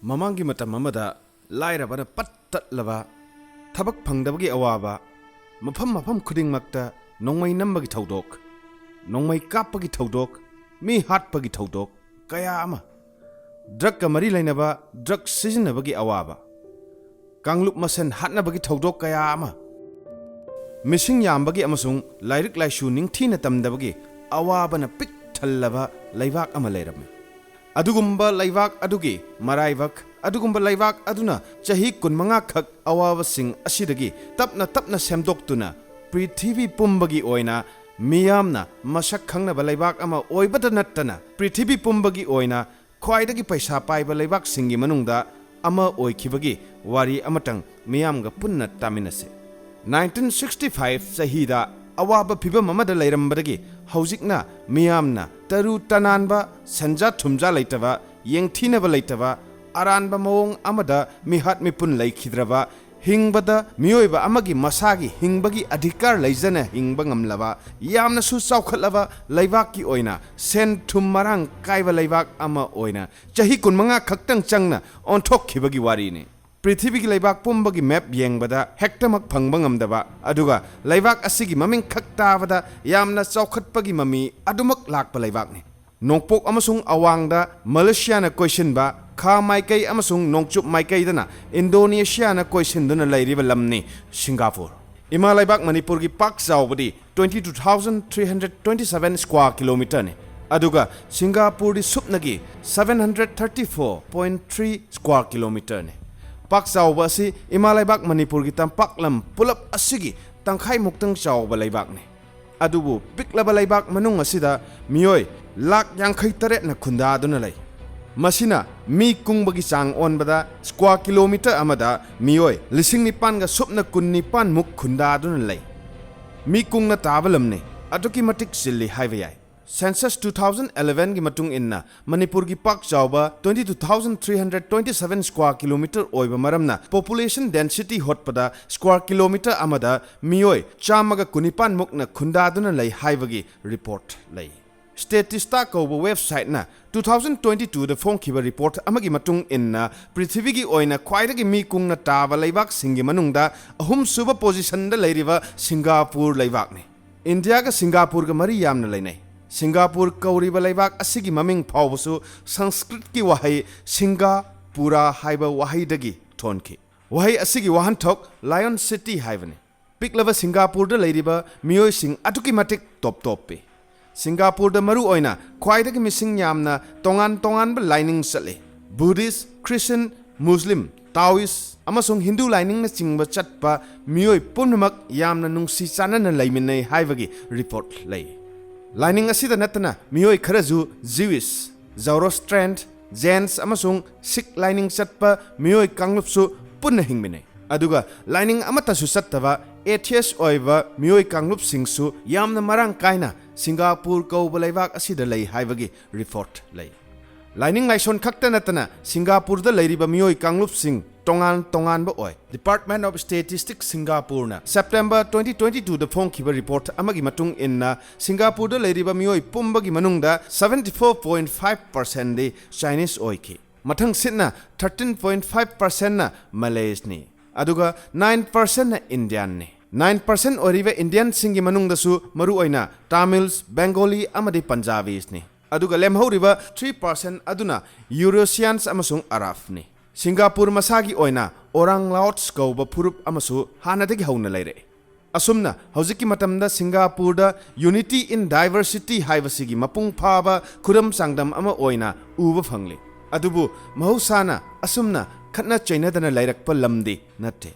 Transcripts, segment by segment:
Mamangi matamamada lairabana pattatlaba tabak phangdabagi awaba mafam khuding makta nongmai nambagi thaudok nongmai kapagi thaudok mi hatpagi thaudok kaya ama drug ka mari lainaba drug sizinabagi awaba kanglup masen hatnabagi thaudok kaya ama missing yambagi amasung lairik laishu ningthina tamdabagi awabana pik thallaba laibak ama leirame adugumba laibak adugi maraibak adugumba laibak aduna chahi kunmanga khak awaba sing asidagi tapna semdoktuna prithvi pumbagi oina miyamna masak khangnaba laibak ama oibada nattana prithvi pumbagi oina khwaidagi paisa paiba laibak singi manungda ama oikhibagi wari amatang miyamga punna taminase 1965 sahida awaba phibam amada lairambadagi haujikna miyamna taru tananba sanja thumja laitaba yengthinaba laitaba aranba mawong amada mihat mipun laikhidraba hingbada miyoiba amagi masagi hingbagi adhikar laijana hingba ngamlaba yamna su chaukhatlaba laibaki oina sen thum marang kaiba laibak ama oina chahi kunmanga khaktang changna onthokkhibagi warini Prithvi laibak pumbagi map yengbada hektamak phangbangam aduga laibak asigi maming khaktabada yamna chaukhatpagi mami adumak lakpa laibakni nongpok amasung awangda Malaysia na question ba kha maikai amasung nongchup maikai dana Indonesia na question duna lairiba lamni Singapore ima laibak Manipur gi pak zawbadi 22,327 square kilometer ne aduga Singapore di supnagi 734.3 square kilometer ne Pak Chawba si ima laibak Manipur gi tampak lam pulap asigi tangkhai muktang chawba laibak ne adubu piklaba laibak manung asida miyoi lak yangkhai tare na khunda duna lai masina mi kungbagi chang onbada square kilometer amada miyoi lising nipan ga supna kunni pan muk khunda duna lai mi kungna tabalam ne aduki matik silli haiba yai Census 2011 gi matung inna Manipur gi pak chawba 22,327 square kilometer oiba maramna population density hotpada square kilometer amada miyoi chamaga kunipan mukna khundaduna lei haibagi report lei Statista ko website na 2022 da phongkhiba report amagi matung inna prithvi gi oina khwaidagi mi kungna taba leibak singi manungda ahum suba position da leiriba Singapore leibak ne India ga Singapore ga mari yamna leinai Singapore kauriba laibak asigi maming phawbasu Sanskrit ki wahai Singapura haiba wahai dagi thonki wahai asigi wahan thok Lion City haibani piklaba Singapore da leiriba miyoi sing atuki matik top pe Singapore da maru oina khwaidagi mising yamna tongan ba lining sale Buddhist Christian Muslim Taoist amasung Hindu lining na chingba chatpa miyoi punmak yamna nungsi chanana laiminai haibagi report lei Lining asida natana miyoi kharaju Jewish, Zoroastrian, Jains amasung Sikh lining chatpa miyoi kanglupsu punna hingminai. Aduga lining amata su sattaba atheist oiba miyoi kanglup singsu yamna marang kaina Singapore kauba laibak asida lei haibagi report lei. Lining laison khakta natana Singapore da leiriba miyoi kanglup sing tongan ba oi Department of Statistics Singapore na September 2022 da phongkhiba report amagi matung inna Singapore da leiriba miyoi pumbagi manungda 74.5% de Chinese oiki mathang sitna 13.5% na Malays ni aduga 9% na Indian ni 9% oriba Indian singi manungda su maru oina Tamils Bengali amadi Punjabis ni aduga lemhoriba 3% aduna Eurasians amasung Arab ni Singapore masagi oina orang laots kauba purup amasu hanadagi hauna leire asumna hojiki matamda Singapore da unity in diversity haibasigi mapung phaba khuram sangdam ama oina uba phangli adubu mahusana asumna khatna chaina dana lairakpa lamdi natte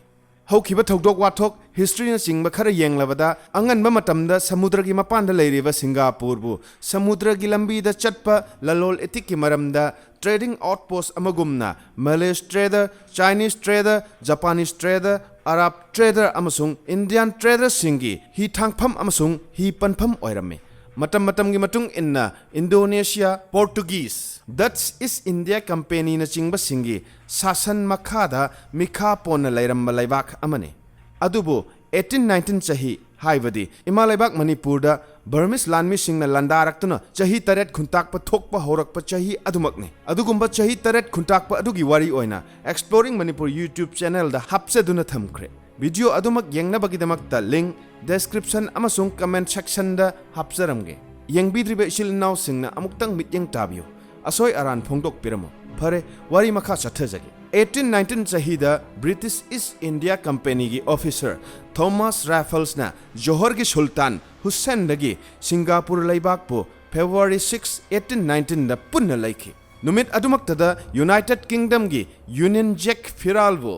haukiba thokdok wathok history na chingba khara yenglabada anganba matamda samudra gi mapanda leiriba Singapore bu samudra gi lambi da chatpa lalol etiki maramda trading outpost amagumna Malay trader Chinese trader Japanese trader Arab trader amasung Indian trader singi hi thangpham amasung hi panpham oirame matam gi matung inna Indonesia Portuguese Dutch East India Company na chingba singi sasan makhada mikha ponna lairamba laibak amane adubu 1819 chahi haibadi ima laibak Manipur da Burmese lanmisingna landaraktuna chahi taret khuntakpa thokpa horakpa chahi adumakni adugumba chahi taret khuntakpa adugi wari oina exploring Manipur YouTube channel da hapseduna thamkhre video adumak yengnabagidamatta link description amasung comment section da hapsaramge yengbidribe shilnaw singna amuktang mityeng tabiyo asoi aran phongdok piramo phare wari makha chathajagi 1819 chahida British East India Company gi officer Thomas Raffles na Johor gi Sultan Hussein dagi Singapore laibak po February 6 1819 da punna laiki numit adumaktada United Kingdom gi Union Jack Firalvo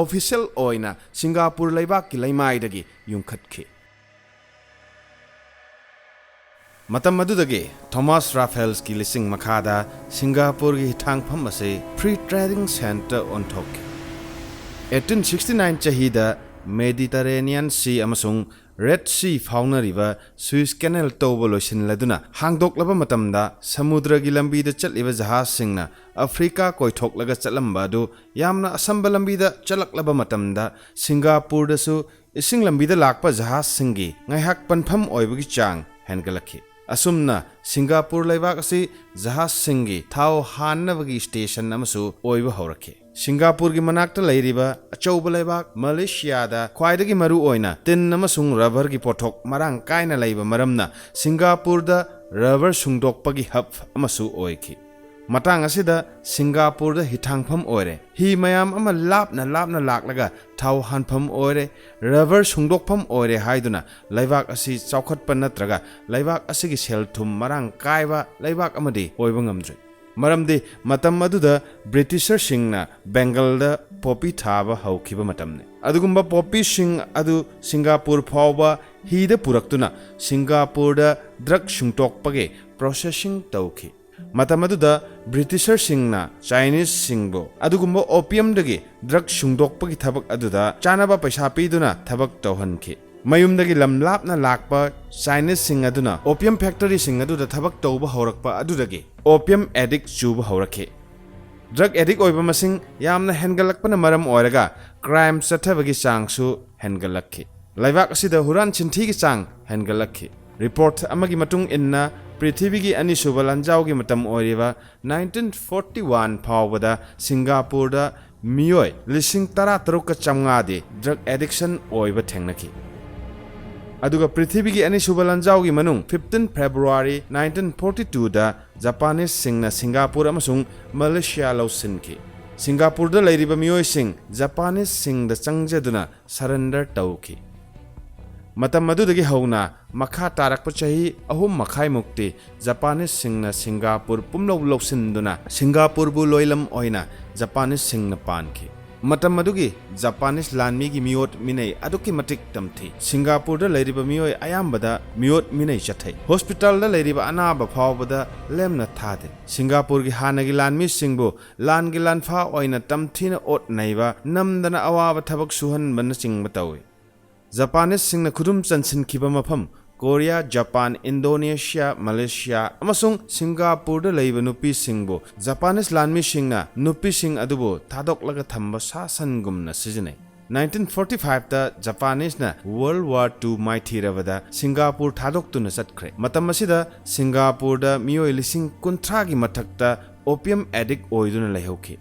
official oina Singapore laibak ki laimai dagi yungkhatki matam madudagi Thomas Raffles ki lising makhada Singapore gi thangpham ase free trading center on thok 1869 chahida Mediterranean Sea amasung Red Sea faunariba Suez Canal tawba loisin laduna hangdoklaba matamda samudra gi lambi da chatliba jahaz singna Africa koithoklaga chatlamba adu yamna asamba lambi da chalaklaba matamda Singapore da su ising lambi da lakpa jahaz singi ngaihak panpham oibagi chang hengalakhi asumna Singapore laibak asi jahaz singi thau hannabagi station amasu oiba horakhe Singapore gi manakta lairiba achouba laibak Malaysia da khwaidagi maru oina tin amasung rubber gi pothok marang kaina laiba maramna Singapore da rubber sungdokpagi hub amasu oikhi matang asida Singapore da hithangpham oire hi mayam ama lapna laklaga thau hanpham oire rubber sungdokpham oire haiduna laibak asi chaukhatpa natraga laibak asigi selthum marang kaiba laibak amadi oiba ngamjoi maramdi matam aduda Britisher singna Bengal da poppy thaba haukhiba matamne adugumba poppy sing adu Singapore phawba hi da puraktuna Singapore da drug sungtokpage processing tawkhi matam aduda Britisher singna Chinese singbo adugumba opium dagi drug sungdokpagi thabak aduda chanaba paisa piduna thabak tawhankhi mayumdagi lamlapna lakpa Chinese sing aduna opium factory sing aduda thabak tawba horakpa adudagi opium addict chuba horakhe drug addict oiba masing yamna hengalakpana maram oiraga crime chathabagi changsu hengalakhi laibak asida huran chinthi gi chang hengalakhi report amagi matung inna prithivigi ani suba lanjaugi matam oiriba 1941 phawbada Singapore da miyoi lising tara taruka chamngadi drug addiction oiba thengnaki aduga prithivigi ani suba lanjaugi manung 15 February 1942 da Japanese singna Singapore amasung Malaysia lausinki Singapore da lairiba miyoi sing Japanese sing da changjaduna surrender tawki matam madudagi hauna makha tarakpa chahi ahum makhai mukti Japanese singna Singapore pumlo loksinduna Singapore bu loilam oina Japanese singna panki matam madugi Japanese lanmi gi miot minai aduki matik tamthi Singapore da lairiba miyoi ayambada miot minai chathai hospital da lairiba anaba phawbada lemna thade Singapore gi hanagi lanmi singbu lan gi lanfa oina tamthina ot naiba namdana awaba thabak suhan ban chingba tawi Japanese singna khudum chansin khiba mafam Korea, Japan, Indonesia, Malaysia amasung Singapore da leiba nupi singbo Japanese lanmi singna nupi sing adubo thadoklaga thamba sasan gumna sijinai 1945 da Japanese na World War II maithirabada Singapore thadoktuna chatkre matam asida Singapore da miyoi lising kunthra gi mathakta opium addict oiduna laihauki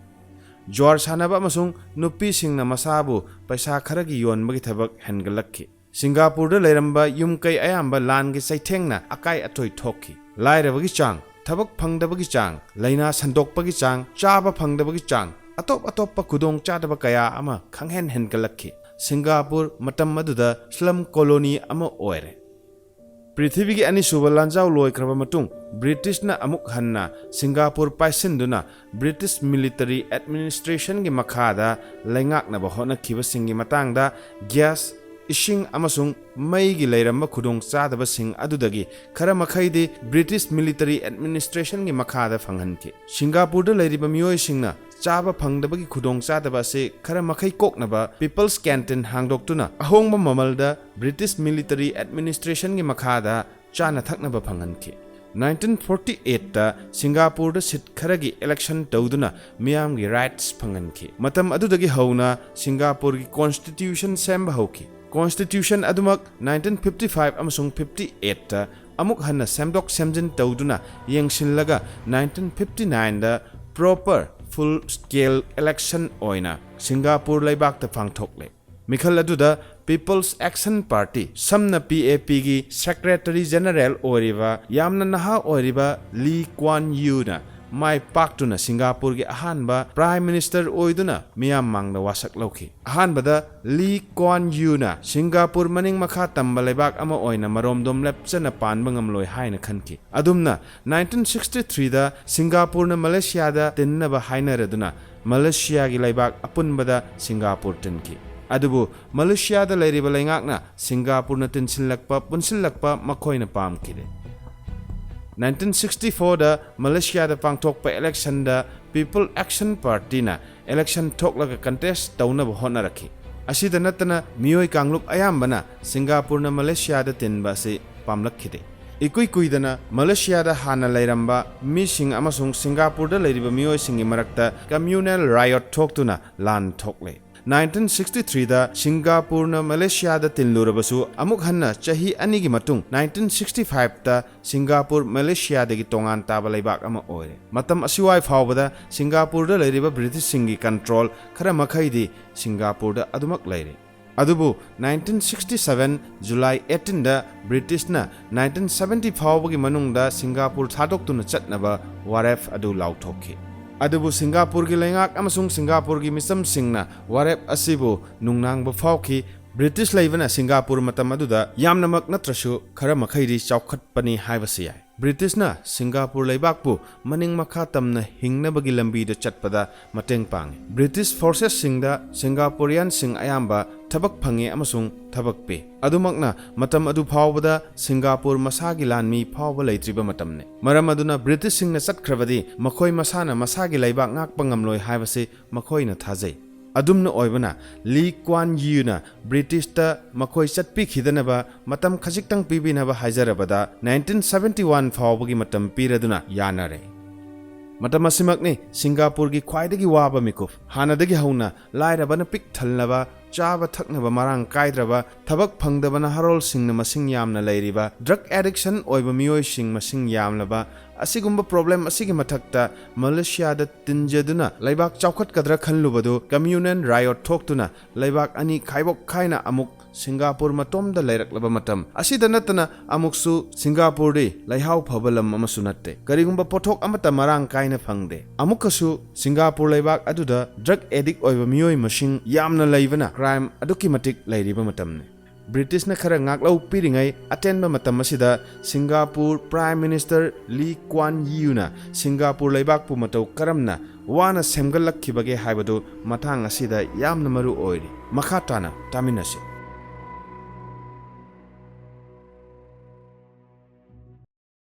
Jwar sanaba amasung nupi singna masabu paisa kharagi yonbagi thabak hengalakki Singapore da lairamba yumkai ayamba langi saithengna akai atoi thokki lairabagi chang thabak phangdabagi chang laina sandokpagi chang chaba phangdabagi chang atop kudong chadaba kaya ama khanghen hengalakki Singapore matam maduda slum colony ama oire Prithivigi ani suba lanjau loikraba matung British na amuk hanna Singapore paisinduna British military administration gi makhada laingakna ba hona khiba singi matangda gas ising amasung mai gi lairamba khudong chadaba sing adudagi khara makhaidi British military administration gi makhada phanghanki Singapore da lairiba miyoi singna chaba phangdabagi khudong chadaba se khara makhai koknaba people's canteen hangdoktuna ahongba mamalda British military administration gi makhada chana thaknaba phanghanki 1948 da Singapore da sit kharagi election tawduna miyam gi rights phanganki matam adudagi hauna Singapore gi constitution semba hauki Constitution adumak 1955 amasung 58 ta amuk hanna semdok semjin tawduna yengsinlaga 1959 da proper full scale election oina Singapore laibak ta phangthokle mikhal aduda People's Action Party samna PAP gi Secretary General oriba yamna naha oriba Lee Kuan Yew na mai paktuna Singapore gi ahanba Prime Minister oiduna miyam mangna wasak lauki ahanbada Lee Kuan Yew na Singapore maning makha tamba laibak ama oina maromdom lepchana panba ngamloi haina khanki adumna 1963 da Singapore na Malaysia da tinnaba hainaraduna Malaysia gi laibak apunbada Singapore tinki adubu Malaysia da lairiba laingakna Singapore na tinsilakpa punsilakpa makhoina pamkide 1964 da Malaysia da pangthokpa election da People Action Party na election thoklaga contest taunaba honarakhi asida natana miyoi kangluk ayambana Singapore na Malaysia da tinba se pamlakhide ikui kuidana Malaysia da hana lairamba mising amasung Singapore da lairiba miyoi singi marakta communal riot thoktuna lan thokle 1963 da Singapore na Malaysia da tinlurabasu amuk hanna chahi anigi matung 1965 da Singapore Malaysia dagi tongan taba laibak ama oire matam asiwai fawbada Singapore da lairiba British singi control khara makhaidi Singapore da adumak laire adubu 1967 July 18 da British na 1970 fawbagi manung da Singapore thadoktuna chatnaba waref adu lauthokhi adubu Singapore gi laingak amasung Singapore gi misam singna warep asibu nungnang ba fawki British laibana Singapore matam aduda yamnamak natrasu khara makhairi chaokhatpani haibasi yai British na Singapore laibakpu maning makha tamna hingnabagi lambi da chatpada mateng pangi British forces singda Singaporean sing ayamba thabak phange amasung thabak pe adumakna matam adu phawbada Singapore masagi lanmi phawba leitriba matamne maram aduna British singna chatkhravadi makhoi masana masagi laibak ngakpa ngamloi haibase makhoina thajai adumna oibana Lee Kuan Yew na British ta makhoi chatpi khidanaba matam khajiktang pibinaba haijarabada 1971 phawbagi matam piraduna yanare matam asimakni Singapore gi khwaidagi waba mikuf hanadagi hauna lairabana pik thalnaba chaba thaknaba marang kaidraba thabak phangdabana harol singna masing yamna lairiba drug addiction oiba miyoi sing masing yamlaba asigumba problem asigi mathakta Malaysia da tinjaduna laibak chaukhat kadra khanlubadu communal riot thoktuna laibak ani khaibok khaina amuk Singapore matom da lairak matam asida natana amuksu Singapore de laihau phabalam amasu natte karigumba pothok amata marang kaina phangde amukasu Singapore laibak aduda drug addict oiba miyoi masing yamna laibana crime aduki matik lairiba matamne British na khara ngaklau piringai atenba matam asida Singapore Prime Minister Lee Kuan Yew na Singapore laibak pu matau karamna wana semgalakkhibage haibadu mathang asida yamna maru oiri makha tana taminase